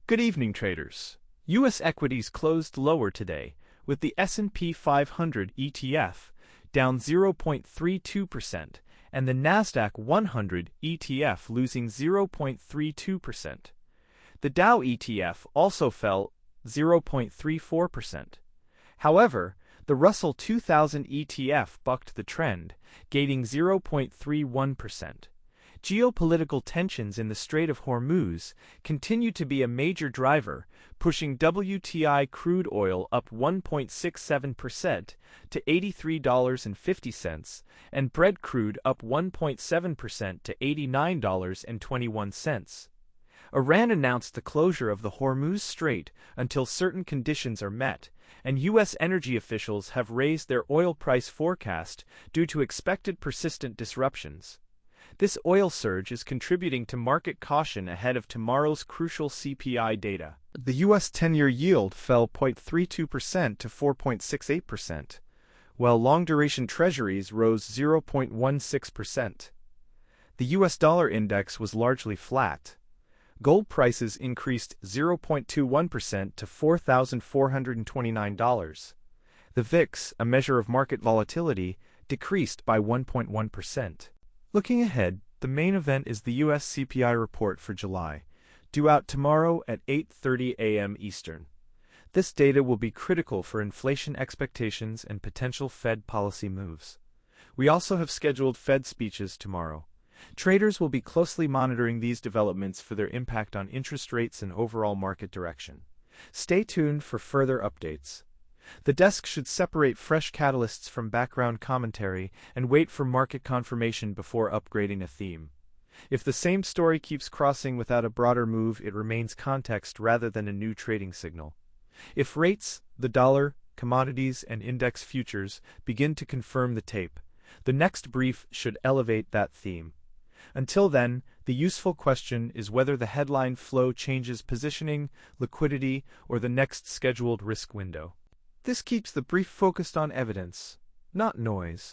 Good evening, traders. U.S. equities closed lower today, with the S&P 500 ETF down 0.32% and the Nasdaq 100 ETF losing 0.32%. The Dow ETF also fell 0.34%. However, the Russell 2000 ETF bucked the trend, gaining 0.31%. Geopolitical tensions in the Strait of Hormuz continue to be a major driver, pushing WTI crude oil up 1.67% to $83.50 and Brent crude up 1.7% to $89.21. Iran announced the closure of the Hormuz Strait until certain conditions are met, and U.S. energy officials have raised their oil price forecast due to expected persistent disruptions. This oil surge is contributing to market caution ahead of tomorrow's crucial CPI data. The U.S. 10-year yield fell 0.32% to 4.68%, while long-duration treasuries rose 0.16%. The U.S. dollar index was largely flat. Gold prices increased 0.21% to $4,429. The VIX, a measure of market volatility, decreased by 1.1%. Looking ahead, the main event is the U.S. CPI report for July, due out tomorrow at 8:30 a.m. Eastern. This data will be critical for inflation expectations and potential Fed policy moves. We also have scheduled Fed speeches tomorrow. Traders will be closely monitoring these developments for their impact on interest rates and overall market direction. Stay tuned for further updates. The desk should separate fresh catalysts from background commentary and wait for market confirmation before upgrading a theme. If the same story keeps crossing without a broader move, it remains context rather than a new trading signal. If rates, the dollar, commodities, and index futures begin to confirm the tape, the next brief should elevate that theme. Until then, the useful question is whether the headline flow changes positioning, liquidity, or the next scheduled risk window. This keeps the brief focused on evidence, not noise.